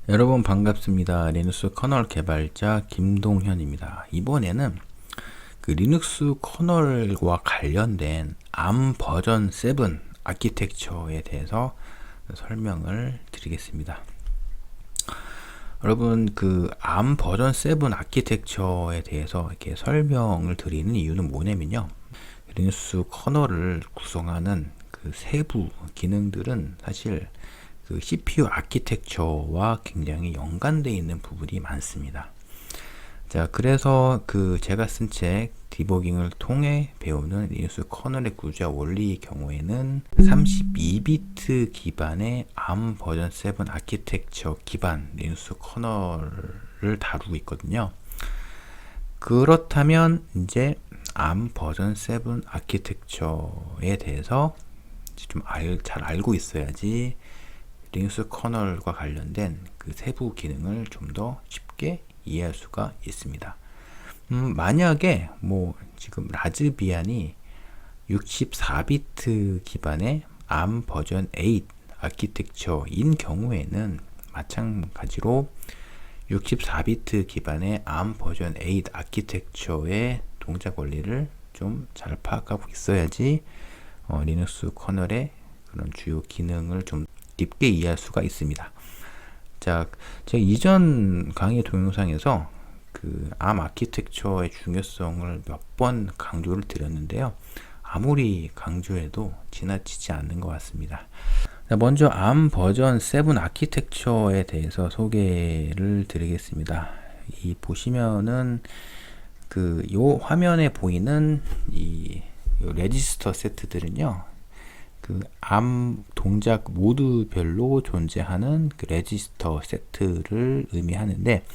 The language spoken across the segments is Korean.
여러분 반갑습니다. 리눅스 커널 개발자 김동현입니다. 이번에는 그 리눅스 커널과 관련된 ARM 버전 7 아키텍처에 대해서 설명을 드리겠습니다. 여러분 그 ARM 버전 7 아키텍처에 대해서 이렇게 설명을 드리는 이유는 뭐냐면요. 리눅스 커널을 구성하는 그 세부 기능들은 사실 그 CPU 아키텍처와 굉장히 연관되어 있는 부분이 많습니다. 자, 그래서 그 제가 쓴 책 디버깅을 통해 배우는 리눅스 커널의 구조와 원리의 경우에는 32비트 기반의 ARM 버전 7 아키텍처 기반 리눅스 커널을 다루고 있거든요. 그렇다면 이제 ARM 버전 7 아키텍처에 대해서 좀 잘 알고 있어야지 리눅스 커널과 관련된 그 세부 기능을 좀 더 쉽게 이해할 수가 있습니다. 만약에 뭐 지금 라즈비안이 64비트 기반의 ARM 버전 8 아키텍처인 경우에는 마찬가지로 64비트 기반의 ARM 버전 8 아키텍처의 동작 원리를 좀 잘 파악하고 있어야지 리눅스 커널의 그런 주요 기능을 좀 깊게 이해할 수가 있습니다. 자, 제가 이전 강의 동영상에서 그 ARM 아키텍처의 중요성을 몇 번 강조를 드렸는데요. 아무리 강조해도 지나치지 않는 것 같습니다. 자, 먼저 ARM 버전 7 아키텍처에 대해서 소개를 드리겠습니다. 이 보시면은 그 요 화면에 보이는 이 레지스터 세트들은요. 그 ARM 동작 모드별로 존재하는 그 레지스터 세트를 의미하는데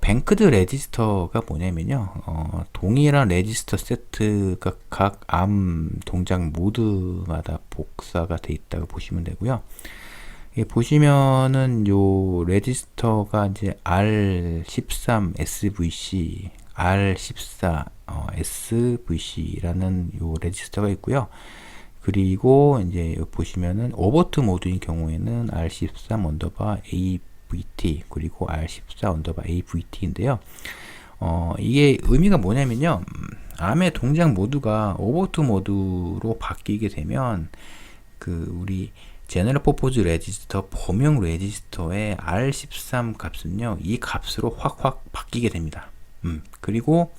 뱅크드 레지스터가 뭐냐면요. 동일한 레지스터 세트가 각 ARM 동작 모드마다 복사가 돼 있다고 보시면 되고요. 보시면은 요 레지스터가 이제 R13 SVC, R14 SVC라는 요 레지스터가 있고요. 그리고 이제 보시면은 오버트 모드인 경우에는 R13 언더바 AVT 그리고 R14 언더바 AVT인데요. 이게 의미가 뭐냐면요. ARM의 동작 모드가 오버트 모드로 바뀌게 되면 그 우리 제너럴 퍼포즈 레지스터 범용 레지스터의 R13 값은요. 이 값으로 확 바뀌게 됩니다. 그리고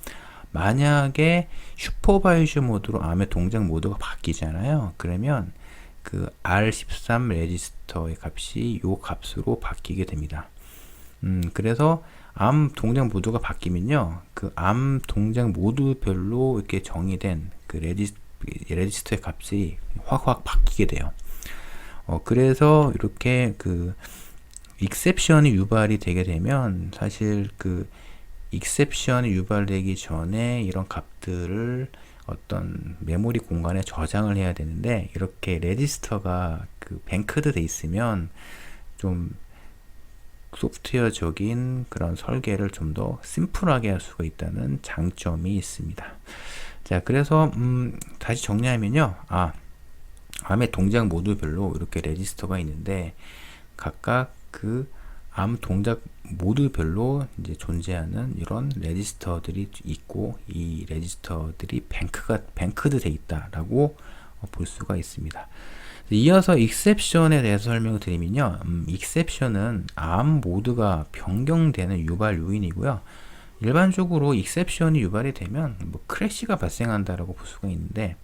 만약에 슈퍼바이저 모드로 ARM의 동작 모드가 바뀌잖아요. 그러면 그 R13 레지스터의 값이 요 값으로 바뀌게 됩니다. 그래서 ARM 동작 모드가 바뀌면요. 그 ARM 동작 모드별로 이렇게 정의된 그 레지스터의 값이 확 바뀌게 돼요. 그래서 이렇게 그 익셉션이 유발이 되게 되면 사실 그 익셉션이 유발되기 전에 이런 값들을 어떤 메모리 공간에 저장을 해야 되는데 이렇게 레지스터가 그 뱅크드 돼 있으면 좀 소프트웨어적인 그런 설계를 좀 더 심플하게 할 수가 있다는 장점이 있습니다. 자, 그래서 다시 정리하면요. ARM의 동작 모드별로 이렇게 레지스터가 있는데 각각 그 ARM 동작 모드별로 이제 존재하는 이런 레지스터들이 있고 이 레지스터들이 뱅크드 돼 있다라고 볼 수가 있습니다. 이어서 익셉션에 대해서 설명을 드리면요. 익셉션은 ARM 모드가 변경되는 유발 요인이고요. 일반적으로 익셉션이 유발이 되면 뭐 크래시가 발생한다라고 볼 수가 있는데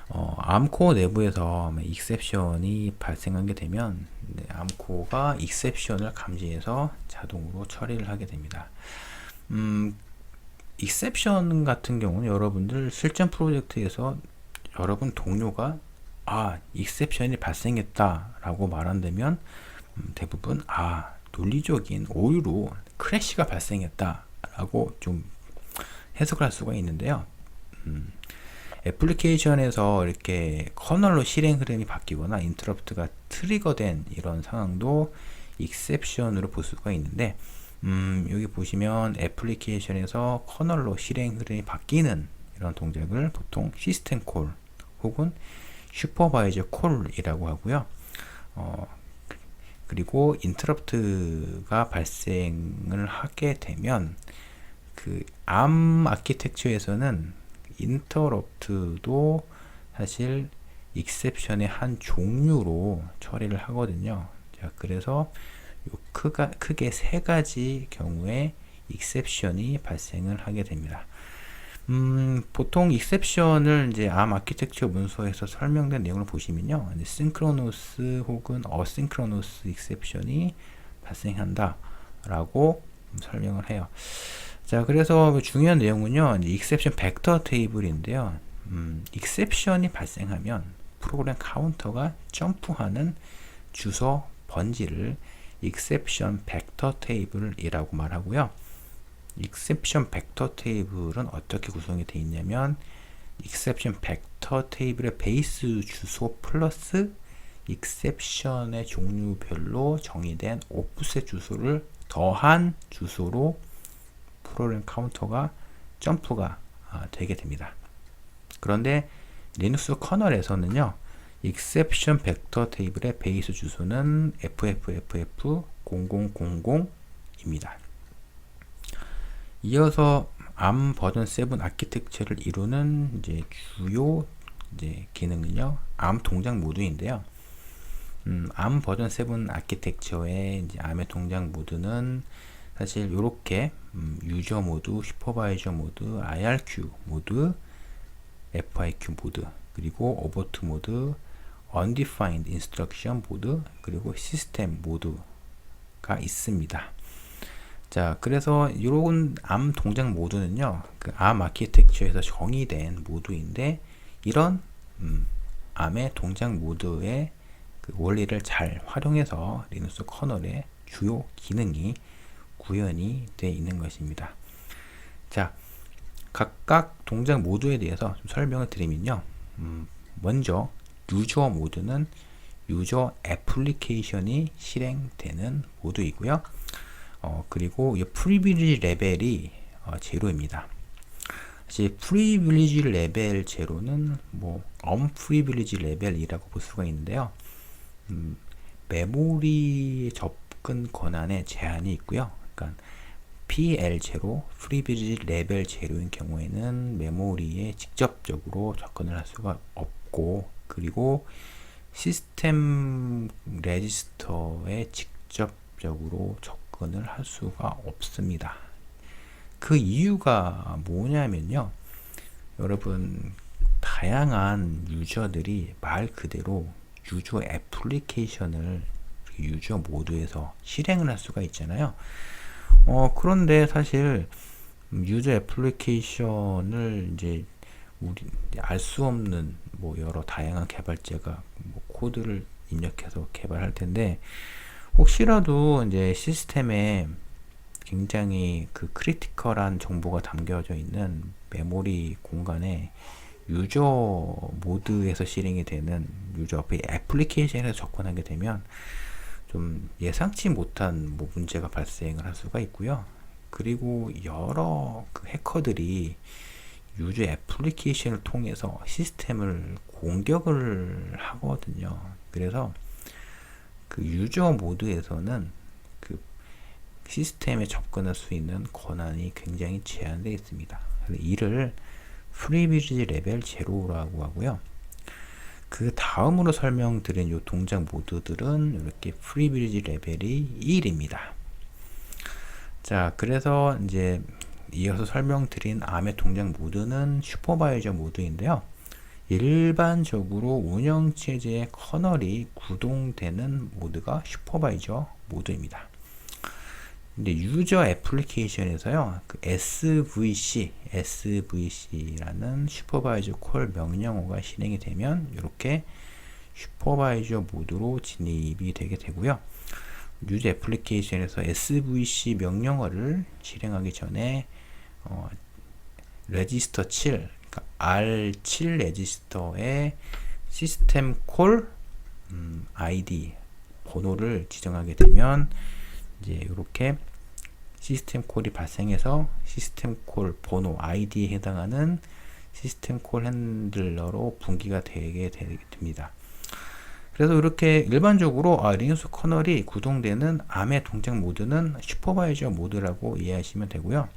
암코어 내부에서 익셉션이 발생하게 되면 암코어가 익셉션을 감지해서 자동으로 처리를 하게 됩니다. 익셉션 같은 경우는 여러분들 실전 프로젝트에서 여러분 동료가 익셉션이 발생했다 라고 말한다면 대부분 논리적인 오류로 크래시가 발생했다 라고 좀 해석을 할 수가 있는데요. 애플리케이션에서 이렇게 커널로 실행 흐름이 바뀌거나 인터럽트가 트리거된 이런 상황도 익셉션으로 볼 수가 있는데 여기 보시면 애플리케이션에서 커널로 실행 흐름이 바뀌는 이런 동작을 보통 시스템 콜 혹은 슈퍼바이저 콜이라고 하고요. 그리고 인터럽트가 발생을 하게 되면 그 ARM 아키텍처에서는 인터럽트도 사실 익셉션의 한 종류로 처리를 하거든요. 자, 그래서 요 크게 세 가지 경우에 익셉션이 발생을 하게 됩니다. 보통 익셉션을 이제 ARM 아키텍처 문서에서 설명된 내용을 보시면요, synchronous 혹은 asynchronous 익셉션이 발생한다 라고 설명을 해요. 자, 그래서 중요한 내용은요, 익셉션 벡터 테이블인데요, 익셉션이 발생하면 프로그램 카운터가 점프하는 주소 번지를 익셉션 벡터 테이블이라고 말하고요. 익셉션 벡터 테이블은 어떻게 구성이 되어 있냐면 익셉션 벡터 테이블의 베이스 주소 플러스 익셉션의 종류별로 정의된 오프셋 주소를 더한 주소로 프로그램 카운터가 점프가 되게 됩니다. 그런데 리눅스 커널에서는요, 익셉션 벡터 테이블의 베이스 주소는 FFFF0000입니다. 이어서 ARM 버전 7 아키텍처를 이루는 이제 주요 기능은요, ARM 동작 모드인데요. ARM 버전 7 아키텍처의 이제 ARM의 동작 모드는 사실 이렇게 유저 모드, 슈퍼바이저 모드, IRQ 모드, FIQ 모드, 그리고 오버트 모드, undefined instruction 모드, 그리고 시스템 모드가 있습니다. 자, 그래서 이런 ARM 동작 모드는요, 그 ARM 아키텍처에서 정의된 모드인데, 이런 ARM의 동작 모드의 그 원리를 잘 활용해서 리눅스 커널의 주요 기능이 구현이 되어 있는 것입니다. 자, 각각 동작 모드에 대해서 좀 설명을 드리면요, 먼저 유저 모드는 유저 애플리케이션이 실행되는 모드이고요. 그리고 이 프리빌리지 레벨이 제로입니다. 사실 프리빌리지 레벨 제로는 뭐 언프리빌리지 레벨이라고 볼 수가 있는데요. 메모리 접근 권한에 제한이 있고요. 그러니까 PL0, 프리빌리지 레벨 제로인 경우에는 메모리에 직접적으로 접근을 할 수가 없고, 그리고 시스템 레지스터에 직접적으로 접근을 할 수가 없습니다. 그 이유가 뭐냐면요, 여러분, 다양한 유저들이 말 그대로 유저 애플리케이션을 유저 모드에서 실행을 할 수가 있잖아요. 그런데 사실 유저 애플리케이션을 이제 우리 알 수 없는 뭐 여러 다양한 개발자가 뭐 코드를 입력해서 개발할 텐데, 혹시라도 이제 시스템에 굉장히 그 크리티컬한 정보가 담겨져 있는 메모리 공간에 유저 모드에서 실행이 되는 유저 애플리케이션에서 접근하게 되면 좀 예상치 못한 뭐 문제가 발생을 할 수가 있고요. 그리고 여러 그 해커들이 유저 애플리케이션을 통해서 시스템을 공격을 하거든요. 그래서 그 유저 모드에서는 그 시스템에 접근할 수 있는 권한이 굉장히 제한되어 있습니다. 이를 프리빌리지 레벨 제로라고 하고요. 그 다음으로 설명드린 이 동작 모드들은 이렇게 프리빌리지 레벨이 1입니다. 자, 그래서 이제 이어서 설명드린 ARM의 동작 모드는 슈퍼바이저 모드인데요. 일반적으로 운영체제의 커널이 구동되는 모드가 슈퍼바이저 모드입니다. 근데 유저 애플리케이션에서요, 그 SVC라는 슈퍼바이저 콜 명령어가 실행이 되면 이렇게 슈퍼바이저 모드로 진입이 되게 되고요. 유저 애플리케이션에서 SVC 명령어를 실행하기 전에 레지스터 7, 그러니까 R7 레지스터의 시스템 콜 ID 번호를 지정하게 되면 이제 이렇게 시스템 콜이 발생해서 시스템 콜 번호 ID에 해당하는 시스템 콜 핸들러로 분기가 되게 됩니다. 그래서 이렇게 일반적으로 리눅스 커널이 구동되는 암의 동작 모드는 슈퍼바이저 모드라고 이해하시면 되고요.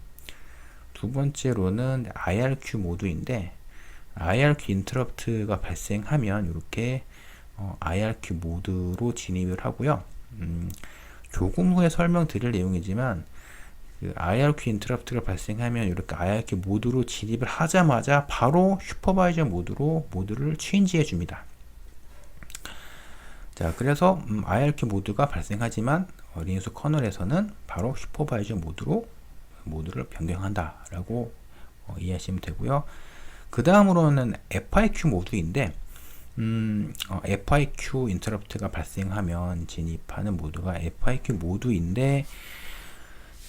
두 번째로는 IRQ 모드인데, IRQ 인터럽트가 발생하면 이렇게 IRQ 모드로 진입을 하고요. 조금 후에 설명드릴 내용이지만 그 IRQ 인터럽트가 발생하면 이렇게 IRQ 모드로 진입을 하자마자 바로 슈퍼바이저 모드로 모드를 체인지해 줍니다. 자, 그래서 IRQ 모드가 발생하지만 리눅스 커널에서는 바로 슈퍼바이저 모드로 모드를 변경한다 라고 이해하시면 되고요. 그 다음으로는 FIQ 모드인데, FIQ 인터럽트가 발생하면 진입하는 모드가 FIQ 모드인데,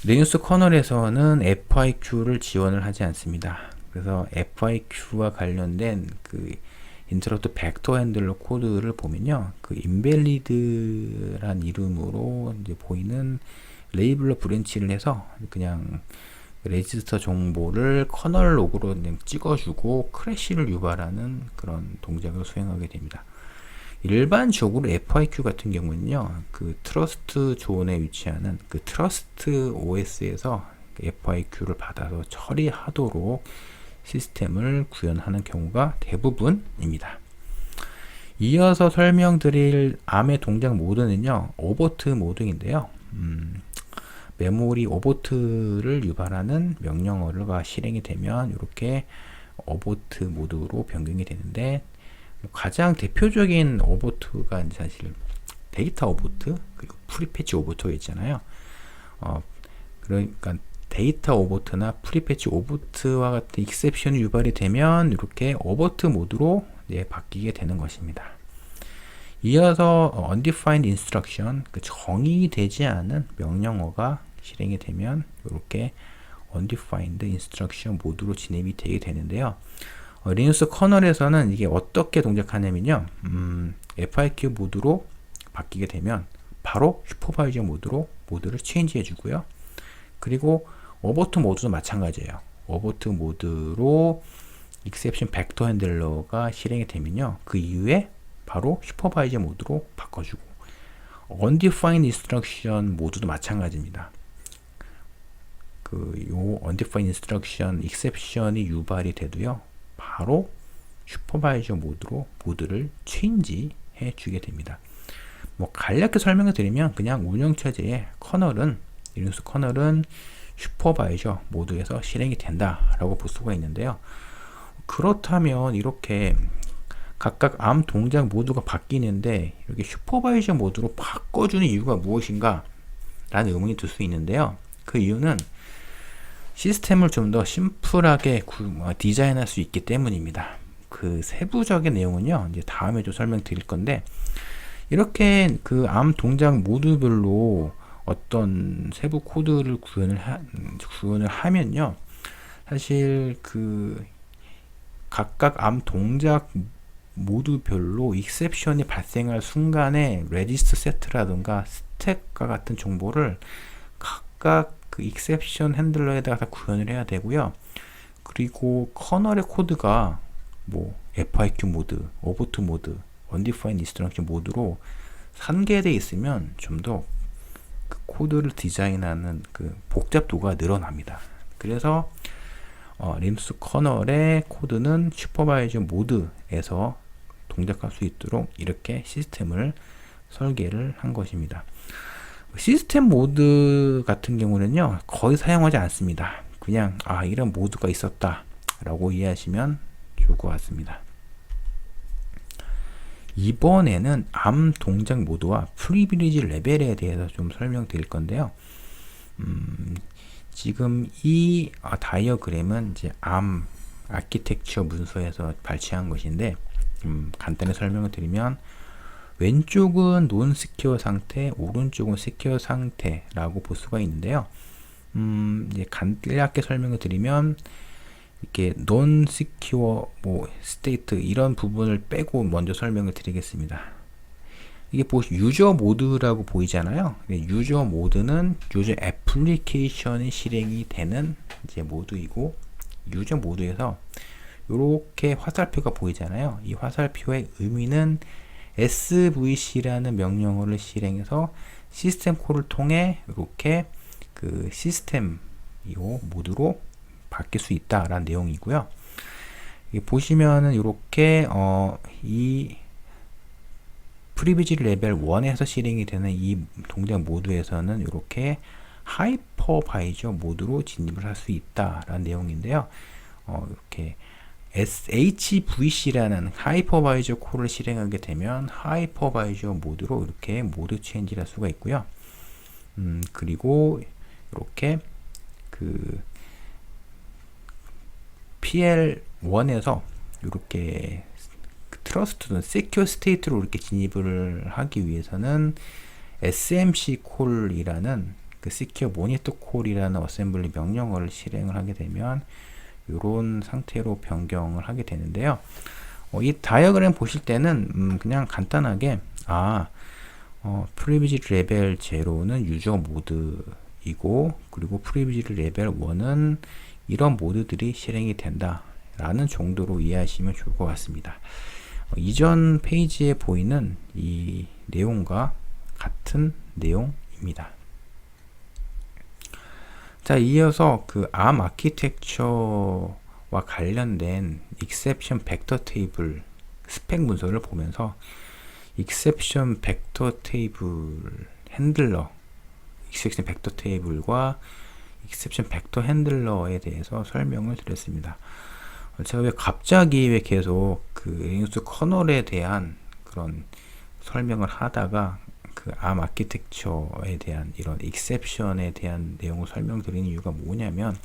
리눅스 커널에서는 FIQ를 지원을 하지 않습니다. 그래서 FIQ와 관련된 그 인터럽트 벡터 핸들러 코드를 보면요, 그 인밸리드란 이름으로 이제 보이는 레이블러 브랜치를 해서 그냥 레지스터 정보를 커널 로그로 그냥 찍어주고 크래시를 유발하는 그런 동작을 수행하게 됩니다. 일반적으로 FIQ 같은 경우는요, 그 트러스트 존에 위치하는 그 트러스트 OS에서 FIQ를 받아서 처리하도록 시스템을 구현하는 경우가 대부분입니다. 이어서 설명드릴 암의 동작 모드는요, 오버트 모드인데요. 메모리 오버트를 유발하는 명령어가 실행이 되면 이렇게 오버트 모드로 변경이 되는데, 가장 대표적인 오버트가 사실 데이터 오버트 그리고 프리패치 오버트가 있잖아요. 그러니까 데이터 오버트나 프리패치 오버트와 같은 익셉션이 유발이 되면 이렇게 오버트 모드로 바뀌게 되는 것입니다. 이어서 undefined instruction, 그 정의되지 않은 명령어가 실행이 되면 이렇게 undefined instruction 모드로 진입이 되게 되는데요. 리눅스 커널에서는 이게 어떻게 동작하냐면요, FIQ 모드로 바뀌게 되면 바로 슈퍼바이저 모드로 모드를 체인지 해주고요. 그리고 오버트 모드도 마찬가지예요. 오버트 모드로 익셉션 벡터 핸들러가 실행이 되면요, 그 이후에 바로 슈퍼바이저 모드로 바꿔주고, undefined instruction 모드도 마찬가지입니다. 요 undefined instruction exception이 유발이 돼도요, 바로 슈퍼바이저 모드로 모드를 체인지 해 주게 됩니다. 간략히 설명을 드리면, 그냥 운영체제의 커널은, 리눅스 커널은 슈퍼바이저 모드에서 실행이 된다라고 볼 수가 있는데요. 그렇다면 이렇게 각각 암 동작 모드가 바뀌는데 이렇게 슈퍼바이저 모드로 바꿔주는 이유가 무엇인가 라는 의문이 들 수 있는데요. 그 이유는 시스템을 좀 더 심플하게 디자인할 수 있기 때문입니다. 그 세부적인 내용은요, 이제 다음에 좀 설명드릴 건데, 이렇게 그 암 동작 모드별로 어떤 세부 코드를 구현을 하면요, 사실 그 각각 암 동작 모드별로 익셉션이 발생할 순간에 레지스터 세트라든가 스택과 같은 정보를 각각 그 익셉션 핸들러에다가 구현을 해야 되고요. 그리고 커널의 코드가 FIQ 모드, 오버트 모드, undefined instruction 모드로 산계되어 있으면 좀 더 그 코드를 디자인하는 그 복잡도가 늘어납니다. 그래서 리눅스 커널의 코드는 슈퍼바이저 모드에서 동작할 수 있도록 이렇게 시스템을 설계를 한 것입니다. 시스템 모드 같은 경우는요, 거의 사용하지 않습니다. 그냥 이런 모드가 있었다 라고 이해하시면 좋을 것 같습니다. 이번에는 암 동작 모드와 프리빌리지 레벨에 대해서 좀 설명드릴 건데요. 지금 이 다이어그램은 이제 암 아키텍처 문서에서 발췌한 것인데, 간단히 설명을 드리면, 왼쪽은 논 시큐어 상태, 오른쪽은 시큐어 상태라고 볼 수가 있는데요. 이제 간략하게 설명을 드리면, 이렇게 논 시큐어 스테이트 이런 부분을 빼고 먼저 설명을 드리겠습니다. 이게 유저 모드라고 보이잖아요. 유저 모드는 유저 애플리케이션이 실행이 되는 이제 모드이고, 유저 모드에서 이렇게 화살표가 보이잖아요. 이 화살표의 의미는 svc라는 명령어를 실행해서 시스템 콜을 통해 이렇게 그 시스템 모드로 바뀔 수 있다라는 내용이고요. 보시면은 이렇게 이 프리비지 레벨 1에서 실행이 되는 이 동작 모드에서는 이렇게 하이퍼바이저 모드로 진입을 할 수 있다라는 내용인데요. 이렇게 HVC라는 하이퍼바이저 콜을 실행하게 되면 하이퍼바이저 모드로 이렇게 모드 체인지를 할 수가 있고요. 그리고 이렇게 그 PL1에서 이렇게 트러스트든 세큐어 스테이트로 이렇게 진입을 하기 위해서는 SMC 콜이라는 그 세큐어 모니터 콜이라는 어셈블리 명령어를 실행을 하게 되면 이런 상태로 변경을 하게 되는데요. 이 다이어그램 보실 때는 그냥 간단하게 프리비지 레벨 0는 유저 모드이고, 그리고 프리비지 레벨 1은 이런 모드들이 실행이 된다 라는 정도로 이해하시면 좋을 것 같습니다. 이전 페이지에 보이는 이 내용과 같은 내용입니다. 자, 이어서 그 ARM 아키텍처와 관련된 exception 벡터 테이블 스펙 문서를 보면서 exception 벡터 테이블 핸들러, exception 벡터 테이블과 exception 벡터 핸들러에 대해서 설명을 드렸습니다. 제가 왜 갑자기 계속 그 리눅스 커널에 대한 그런 설명을 하다가 그 ARM 아키텍처에 대한 이런 exception에 대한 내용을 설명드리는 이유가 뭐냐면,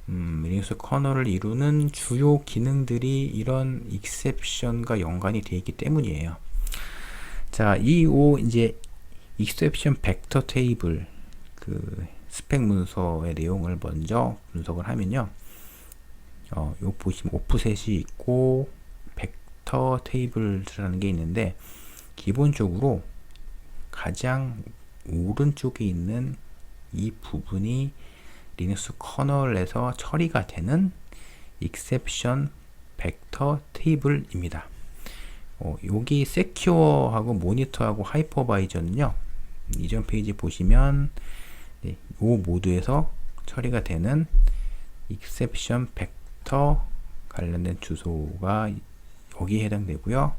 리눅스 커널을 이루는 주요 기능들이 이런 exception과 연관이 되어 있기 때문이에요. 자, 이제 exception 벡터 테이블 그 스펙 문서의 내용을 먼저 분석을 하면요. 요 보시면 오프셋이 있고 벡터 테이블이라는 게 있는데, 기본적으로 가장 오른쪽에 있는 이 부분이 리눅스 커널에서 처리가 되는 exception 벡터 테이블입니다. 여기 세큐어하고 모니터하고 하이퍼바이저는요, 이전 페이지 보시면 이 모드에서 처리가 되는 exception 벡터 관련된 주소가 여기에 해당되고요.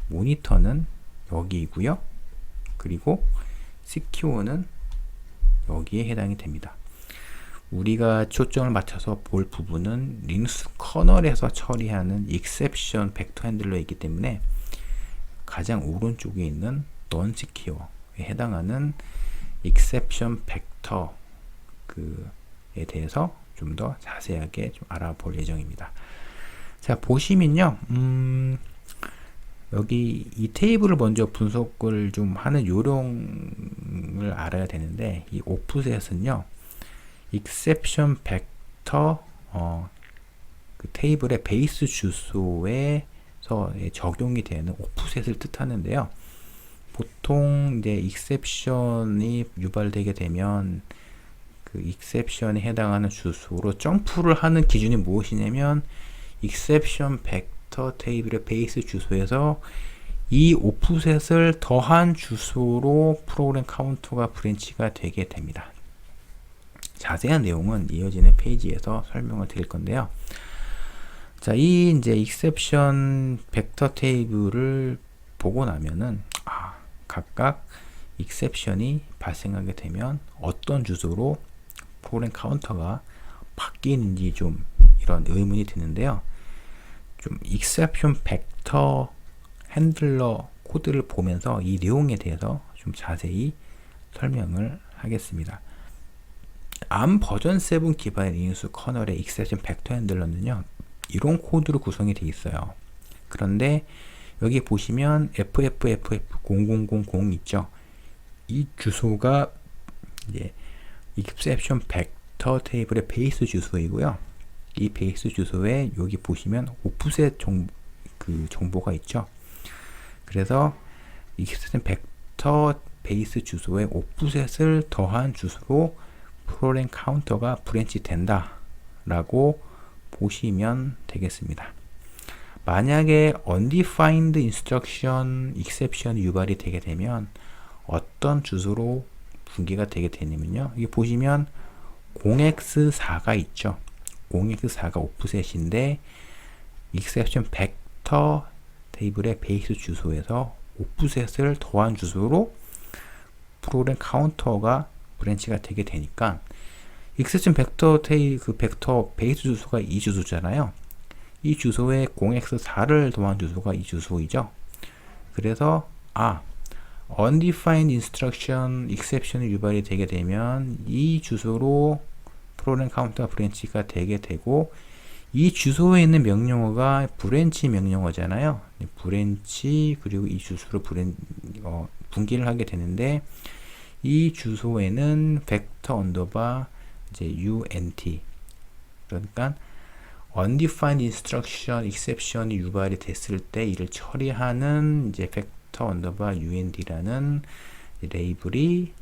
모니터는 여기이고요. 그리고 secure는 여기에 해당이 됩니다. 우리가 초점을 맞춰서 볼 부분은 리눅스 커널에서 처리하는 exception 벡터 핸들러에 있기 때문에 가장 오른쪽에 있는 non-secure에 해당하는 exception 벡터에 대해서 좀 더 자세하게 좀 알아볼 예정입니다. 자, 보시면요, 여기 이 테이블을 먼저 분석을 좀 하는 요령을 알아야 되는데, 이 오프셋은요, exception 벡터 그 테이블의 베이스 주소에서 적용이 되는 오프셋을 뜻하는데요. 보통 이제 exception이 유발되게 되면 그 exception에 해당하는 주소로 점프를 하는 기준이 무엇이냐면, exception 벡터 테이블의 베이스 주소에서 이 오프셋을 더한 주소로 프로그램 카운터가 브랜치가 되게 됩니다. 자세한 내용은 이어지는 페이지에서 설명을 드릴 건데요. 자, 이 이제 exception 벡터 테이블을 보고 나면은 각각 exception이 발생하게 되면 어떤 주소로 프로그램 카운터가 바뀌는지 좀 이런 의문이 드는데요. 좀 exception 벡터 핸들러 코드를 보면서 이 내용에 대해서 좀 자세히 설명을 하겠습니다. ARM 버전 7 기반의 리눅스 커널의 exception 벡터 핸들러는요, 이런 코드로 구성이 되어 있어요. 그런데 여기 보시면 FFFF0000 있죠. 이 주소가 이제 exception 벡터 테이블의 베이스 주소이고요. 이 베이스 주소에 여기 보시면 오프셋 정보가 있죠. 그래서 exception 벡터 베이스 주소에 오프셋을 더한 주소로 프로그램 카운터가 브랜치 된다 라고 보시면 되겠습니다. 만약에 undefined instruction exception이 유발이 되게 되면 어떤 주소로 분기가 되게 되냐면요. 이게 보시면 0x4가 있죠. 0x4가 오프셋인데 exception 벡터 테이블의 베이스 주소에서 오프셋을 더한 주소로 프로그램 카운터가 브랜치가 되게 되니까 exception 그 벡터 베이스 주소가 이 주소잖아요. 이 주소에 0x4를 더한 주소가 이 주소이죠. 그래서 undefined instruction exception이 유발이 되게 되면 이 주소로 프로그램 카운터가 브랜치가 되게 되고 이 주소에 있는 명령어가 브랜치 명령어잖아요. 브랜치 그리고 이 주소로 분기를 하게 되는데 이 주소에는 벡터 언더바 이제 unt 그러니까 undefined instruction exception이 유발이 됐을 때 이를 처리하는 이제 벡터 언더바 unt라는 레이블이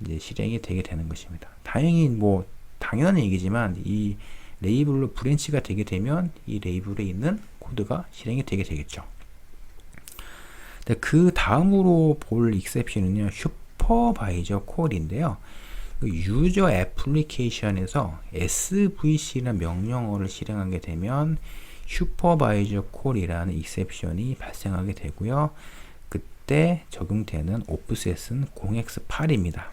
이제 실행이 되게 되는 것입니다. 다행히 뭐 당연한 얘기지만 이 레이블로 브랜치가 되게 되면 이 레이블에 있는 코드가 실행이 되게 되겠죠. 그 다음으로 볼 익셉션은요, 슈퍼바이저 콜인데요. 유저 애플리케이션에서 SVC라는 명령어를 실행하게 되면 슈퍼바이저 콜이라는 익셉션이 발생하게 되고요. 그때 적용되는 오프셋은 0x8입니다.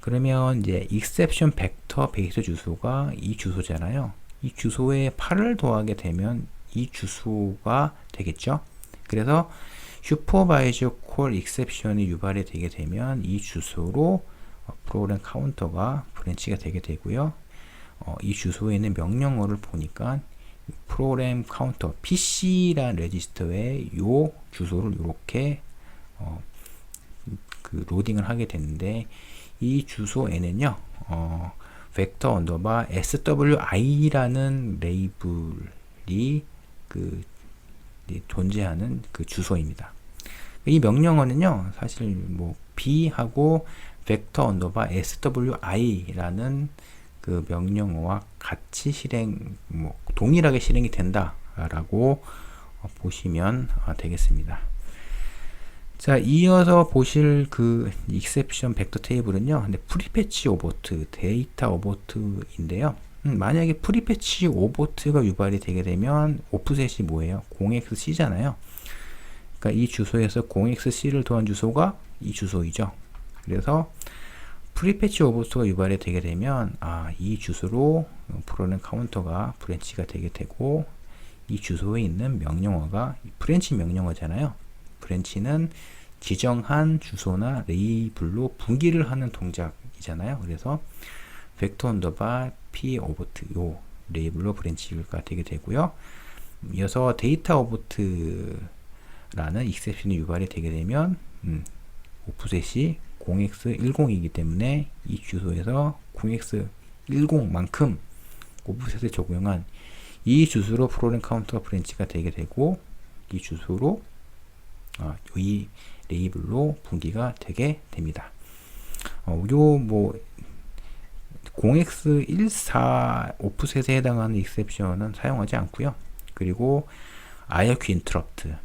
그러면 이제 exception 벡터 베이스 주소가 이 주소잖아요. 이 주소에 8을 더하게 되면 이 주소가 되겠죠. 그래서 슈퍼바이저 콜 exception이 유발이 되게 되면 이 주소로 프로그램 카운터가 브랜치가 되게 되고요. 이 주소에 있는 명령어를 보니까 프로그램 카운터 PC라는 레지스터에 요 주소를 이렇게 로딩을 하게 되는데 이 주소에는요, 벡터 언더바 SWI라는 레이블이 존재하는 그 주소입니다. 이 명령어는요, 사실 뭐 B하고 벡터 언더바 SWI라는 그 명령어와 같이 동일하게 실행이 된다라고 보시면 되겠습니다. 자, 이어서 보실 그 익셉션 벡터 테이블은요, 근데 프리패치 오버트, 데이터 오버트인데요. 만약에 프리패치 오버트가 유발이 되게 되면 오프셋이 뭐예요? 0xc잖아요. 그러니까 이 주소에서 0xc를 더한 주소가 이 주소이죠. 그래서 프리패치 오버트가 유발이 되게 되면 이 주소로 프로그램 카운터가 브랜치가 되게 되고 이 주소에 있는 명령어가 브랜치 명령어잖아요. 브랜치는 지정한 주소나 레이블로 분기를 하는 동작이잖아요. 그래서 벡터 언더바 p 오버트 요 레이블로 브랜치가 되게 되고요. 이어서 데이터 오버트라는 익셉션이 유발이 되게 되면 오프셋이 0x10이기 때문에 이 주소에서 0x10만큼 오프셋을 적용한 이 주소로 프로그램 카운터가 브랜치가 되게 되고 이 주소로 이 레이블로 분기가 되게 됩니다. 요 0x14 오프셋에 해당하는 익셉션은 사용하지 않고요. 그리고 IRQ 인터럽트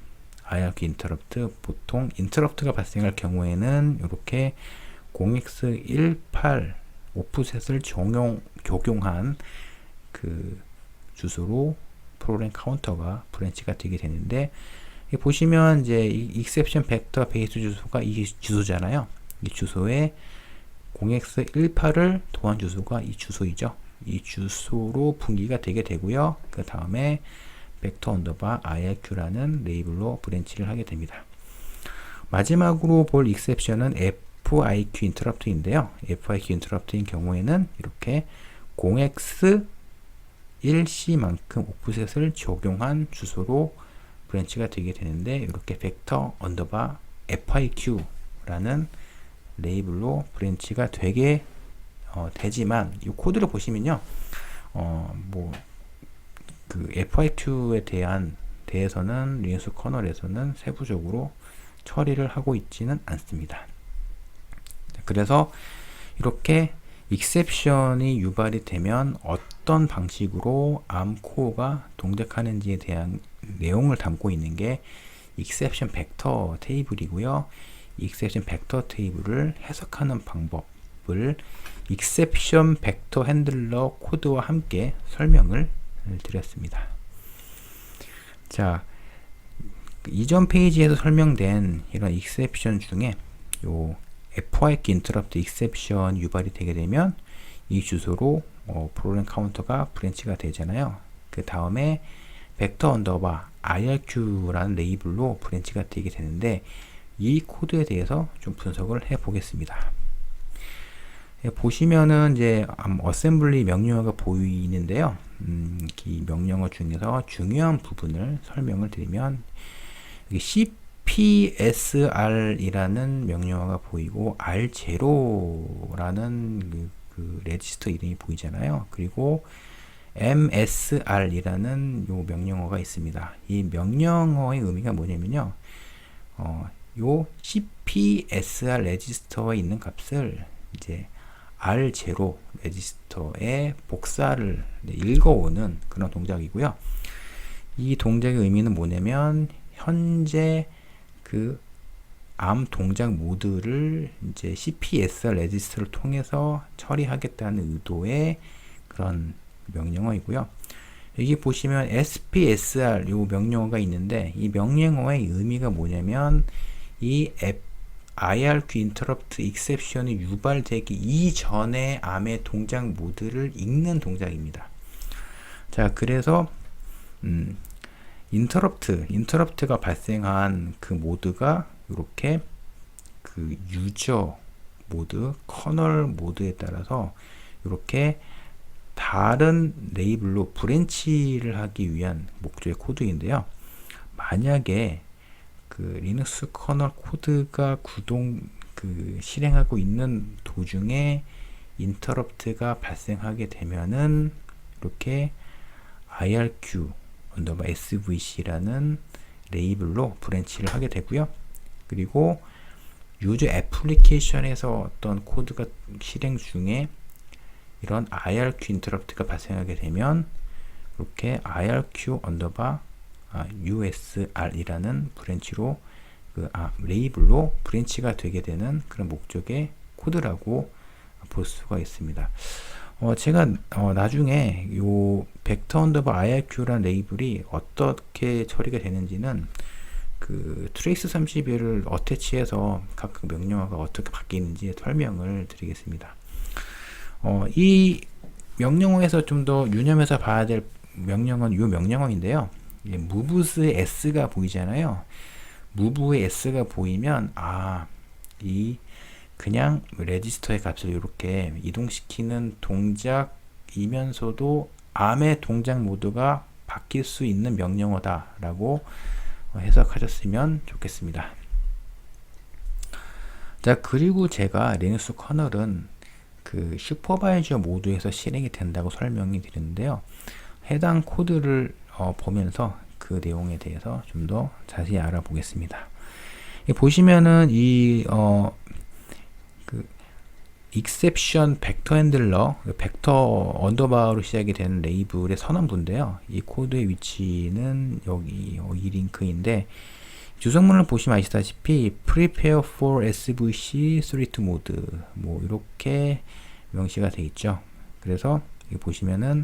보통 인터럽트가 발생할 경우에는 이렇게 0x18 오프셋을 적용한 그 주소로 프로그램 카운터가 브랜치가 되게 되는데 보시면 이제 exception 벡터 베이스 주소가 이 주소잖아요. 이 주소에 0x18을 더한 주소가 이 주소이죠. 이 주소로 분기가 되게 되고요. 그 다음에 벡터 언더바 IRQ라는 레이블로 브랜치를 하게 됩니다. 마지막으로 볼 exception은 FIQ 인터럽트인데요. FIQ 인터럽트인 경우에는 이렇게 0x1c만큼 오프셋을 적용한 주소로 브랜치가 되게 되는데 이렇게 벡터 언더바 FIQ라는 레이블로 브랜치가 되게 되지만 이 코드를 보시면요, 그 FIQ에 대해서는 리눅스 커널에서는 세부적으로 처리를 하고 있지는 않습니다. 그래서 이렇게 익셉션이 유발이 되면 어떤 방식으로 ARM 코어가 동작하는지에 대한 내용을 담고 있는 게 exception vector 테이블이고요. exception vector 테이블을 해석하는 방법을 exception vector 핸들러 코드와 함께 설명을 드렸습니다. 자, 이전 페이지에서 설명된 이런 exception 중에 요 FYK interrupt exception 유발이 되게 되면 이 주소로 프로그램 카운터가 브랜치가 되잖아요. 그 다음에 벡터 언더바 IRQ라는 레이블로 브랜치가 되게 되는데 이 코드에 대해서 좀 분석을 해 보겠습니다. 보시면은 이제 어셈블리 명령어가 보이는데요. 이 명령어 중에서 중요한 부분을 설명을 드리면 CPSR이라는 명령어가 보이고 R0라는 그 레지스터 이름이 보이잖아요. 그리고 MSR이라는 요 명령어가 있습니다. 이 명령어의 의미가 뭐냐면요. 요 CPSR 레지스터에 있는 값을 이제 R0 레지스터에 복사를 읽어오는 그런 동작이고요. 이 동작의 의미는 뭐냐면 현재 그 ARM 동작 모드를 이제 CPSR 레지스터를 통해서 처리하겠다는 의도의 그런 명령어이고요. 여기 보시면 SPSR 요 명령어가 있는데 이 명령어의 의미가 뭐냐면 이 IRQ interrupt exception이 유발되기 이전에 ARM의 동작 모드를 읽는 동작입니다. 자, 그래서 인터럽트가 발생한 그 모드가 이렇게 그 유저 모드, 커널 모드에 따라서 이렇게 다른 레이블로 브랜치를 하기 위한 목적의 코드인데요. 만약에 그 리눅스 커널 코드가 실행하고 있는 도중에 인터럽트가 발생하게 되면은 이렇게 IRQ 언더바 SVC라는 레이블로 브랜치를 하게 되고요. 그리고 유저 애플리케이션에서 어떤 코드가 실행 중에 이런 IRQ 인터럽트가 발생하게 되면 이렇게 IRQ 언더바 USR이라는 브랜치로 레이블로 브랜치가 되게 되는 그런 목적의 코드라고 볼 수가 있습니다. 제가 나중에 요 벡터 언더바 IRQ라는 레이블이 어떻게 처리가 되는지는 그 트레이스 31을 어태치해서 각 명령어가 어떻게 바뀌는지 설명을 드리겠습니다. 이 명령어에서 좀 더 유념해서 봐야 될 명령어는 요 명령어인데요. move's s가 보이잖아요. move의 s가 보이면 이 그냥 레지스터의 값을 이렇게 이동시키는 동작이면서도 ARM의 동작 모드가 바뀔 수 있는 명령어다 라고 해석하셨으면 좋겠습니다. 자, 그리고 제가 리눅스 커널은 그 슈퍼바이저 모드에서 실행이 된다고 설명이 드렸는데요. 해당 코드를 보면서 그 내용에 대해서 좀 더 자세히 알아보겠습니다. 보시면은 exception 벡터 핸들러, 벡터 언더바로 시작이 되는 레이블의 선언부인데요. 이 코드의 위치는 여기 이 링크인데 주성문을 보시면 아시다시피 prepare for SVC 3to mode 뭐 이렇게 명시가 되어 있죠. 그래서 여기 보시면은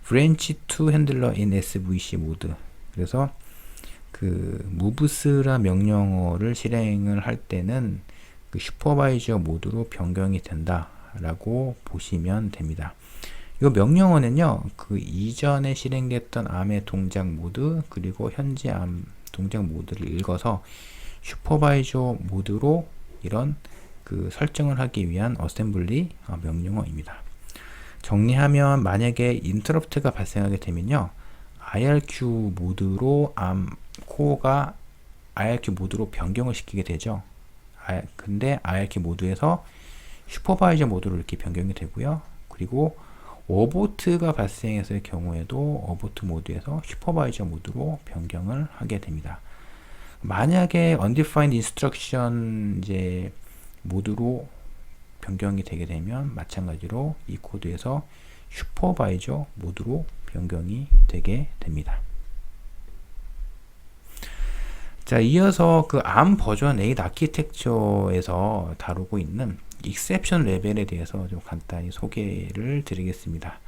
branch to handler in SVC mode. 그래서 그 moves라 명령어를 실행을 할 때는 그 슈퍼바이저 모드로 변경이 된다라고 보시면 됩니다. 이 명령어는요, 그 이전에 실행됐던 ARM의 동작 모드 그리고 현재 ARM 동작 모드를 읽어서 슈퍼바이저 모드로 이런 그 설정을 하기 위한 어셈블리 명령어입니다. 정리하면 만약에 인터럽트가 발생하게 되면요, IRQ 모드로 ARM 코어가 IRQ 모드로 변경을 시키게 되죠. 근데 IRQ 모드에서 슈퍼바이저 모드로 이렇게 변경이 되고요. 그리고 어보트가 발생했을 경우에도 어보트 모드에서 슈퍼바이저 모드로 변경을 하게 됩니다. 만약에 undefined instruction 이제 모드로 변경이 되게 되면 마찬가지로 이 코드에서 슈퍼바이저 모드로 변경이 되게 됩니다. 자, 이어서 그 ARM 버전 8 아키텍처에서 다루고 있는 익셉션 레벨에 대해서 좀 간단히 소개를 드리겠습니다.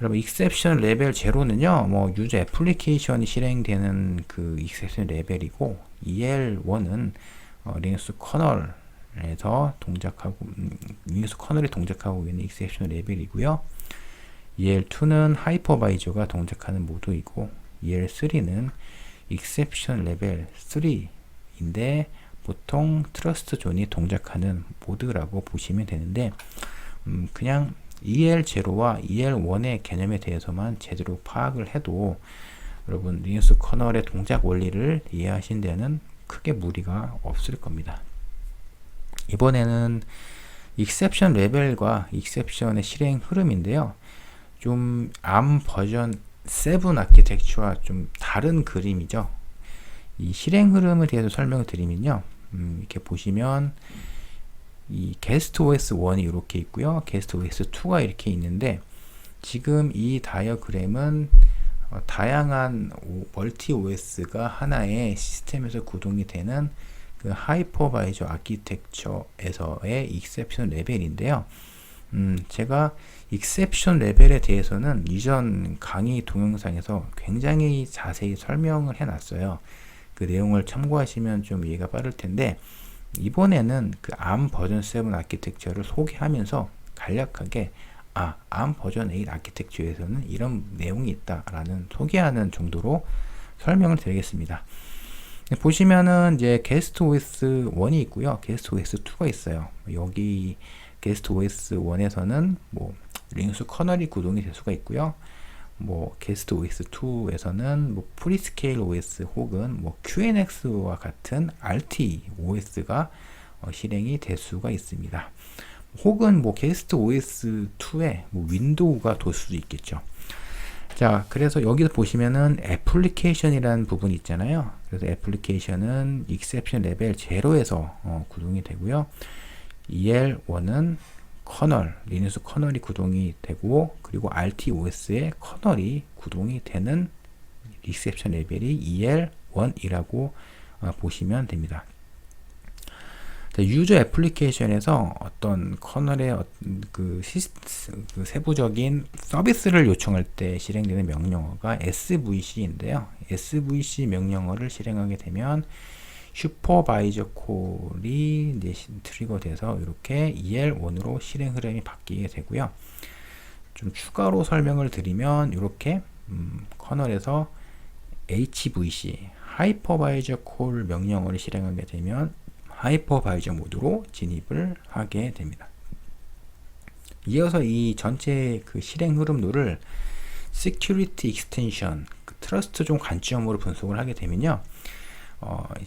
여러분, 익셉션 레벨 0는요, 뭐 유저 애플리케이션이 실행되는 그 익셉션 레벨이고, EL1은 리눅스 커널에서 동작하고 리눅스 커널이 동작하고 있는 익셉션 레벨이고요. EL2는 하이퍼바이저가 동작하는 모드이고, EL3는 익셉션 레벨 3인데 보통 트러스트 존이 동작하는 모드라고 보시면 되는데, 그냥 EL0와 EL1의 개념에 대해서만 제대로 파악을 해도 여러분 리눅스 커널의 동작 원리를 이해하신 데는 크게 무리가 없을 겁니다. 이번에는 익셉션 레벨과 익셉션의 실행 흐름인데요. 좀 ARM 버전 7 아키텍처와 좀 다른 그림이죠. 이 실행 흐름에 대해서 설명을 드리면요. 이렇게 보시면 이 게스트 OS 1이 이렇게 있고요. 게스트 OS 2가 이렇게 있는데, 지금 이 다이어그램은 다양한 멀티 OS가 하나의 시스템에서 구동이 되는 그 하이퍼바이저 아키텍처에서의 익셉션 레벨인데요. 제가 익셉션 레벨에 대해서는 이전 강의 동영상에서 굉장히 자세히 설명을 해놨어요. 그 내용을 참고하시면 좀 이해가 빠를 텐데, 이번에는 그 ARM 버전 7 아키텍처를 소개하면서 간략하게 ARM 버전 8 아키텍처에서는 이런 내용이 있다라는 소개하는 정도로 설명을 드리겠습니다. 보시면은 이제 게스트 OS 1이 있고요. 게스트 OS 2가 있어요. 여기 게스트 OS 1에서는 뭐 리눅스 커널이 구동이 될 수가 있고요. 뭐 게스트 OS 2에서는 뭐 프리스케일 OS 혹은 뭐 QNX와 같은 RT OS가 실행이 될 수가 있습니다. 혹은 뭐 게스트 OS 2에 뭐 윈도우가 돌 수도 있겠죠. 자, 그래서 여기서 보시면은 애플리케이션이라는 부분이 있잖아요. 그래서 애플리케이션은 익셉션 레벨 0에서 구동이 되고요. EL1은 커널, 리눅스 커널이 구동이 되고, 그리고 RTOS의 커널이 구동이 되는 익셉션 레벨이 EL1이라고 보시면 됩니다. 자, 유저 애플리케이션에서 어떤 커널의 그 세부적인 서비스를 요청할 때 실행되는 명령어가 SVC인데요. SVC 명령어를 실행하게 되면 슈퍼바이저 콜이 이제 트리거 돼서 이렇게 EL1으로 실행 흐름이 바뀌게 되고요. 좀 추가로 설명을 드리면 이렇게 커널에서 HVC 하이퍼바이저 콜 명령어를 실행하게 되면 하이퍼바이저 모드로 진입을 하게 됩니다. 이어서 이 전체 그 실행 흐름도를 Security Extension, 그 트러스트 존 관점으로 분석을 하게 되면요.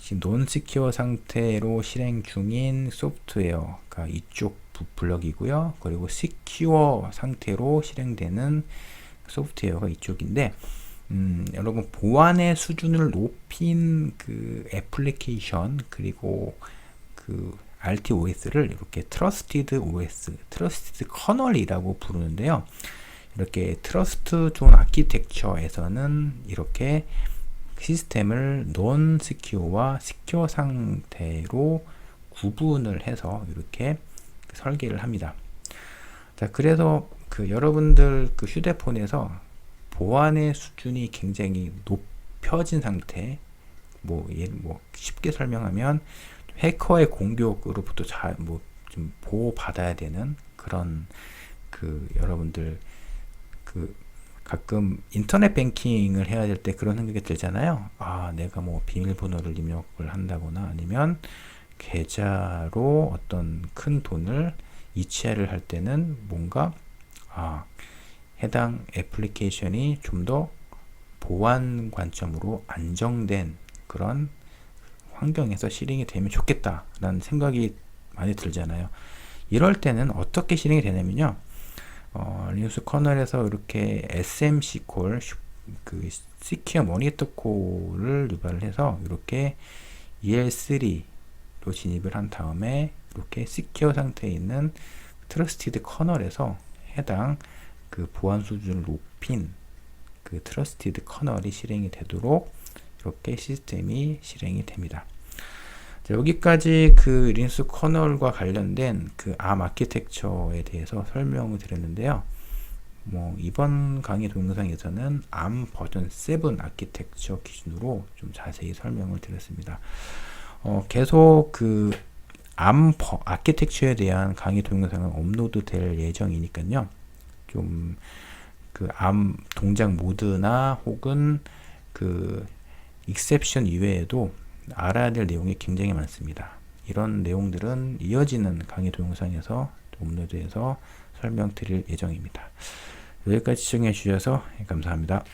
지금 논시큐어 상태로 실행 중인 소프트웨어가 이쪽 블럭이고요. 그리고 시큐어 상태로 실행되는 소프트웨어가 이쪽인데, 여러분 보안의 수준을 높인 그 애플리케이션 그리고 그 RTOS를 이렇게 트러스티드 OS, 트러스티드 커널이라고 부르는데요. 이렇게 트러스트 존 아키텍처에서는 이렇게 시스템을 논 시큐어와 시큐어 상태로 구분을 해서 이렇게 설계를 합니다. 자, 그래서 그 여러분들 그 휴대폰에서 보안의 수준이 굉장히 높여진 상태, 뭐 쉽게 설명하면 해커의 공격으로부터 좀 보호받아야 되는 그런 그 여러분들 그 가끔 인터넷 뱅킹을 해야 될 때 그런 생각이 들잖아요. 내가 뭐 비밀번호를 입력을 한다거나 아니면 계좌로 어떤 큰 돈을 이체를 할 때는 뭔가 해당 애플리케이션이 좀 더 보안 관점으로 안정된 그런 환경에서 실행이 되면 좋겠다라는 생각이 많이 들잖아요. 이럴 때는 어떻게 실행이 되냐면요. 리눅스 커널에서 이렇게 SMC 콜, 그 Secure Monitor 콜을 유발을 해서 이렇게 EL3로 진입을 한 다음에 이렇게 Secure 상태에 있는 트러스티드 커널에서 해당 그 보안 수준을 높인 그 트러스티드 커널이 실행이 되도록 이렇게 시스템이 실행이 됩니다. 자, 여기까지 그 리눅스 커널과 관련된 그 ARM 아키텍처에 대해서 설명을 드렸는데요. 뭐 이번 강의 동영상에서는 ARM 버전 7 아키텍처 기준으로 좀 자세히 설명을 드렸습니다. 계속 그 ARM 아키텍처에 대한 강의 동영상은 업로드 될 예정이니까요. 좀 그 ARM 동작 모드나 혹은 그 익셉션 이외에도 알아야 될 내용이 굉장히 많습니다. 이런 내용들은 이어지는 강의 동영상에서 업로드해서 설명드릴 예정입니다. 여기까지 시청해 주셔서 감사합니다.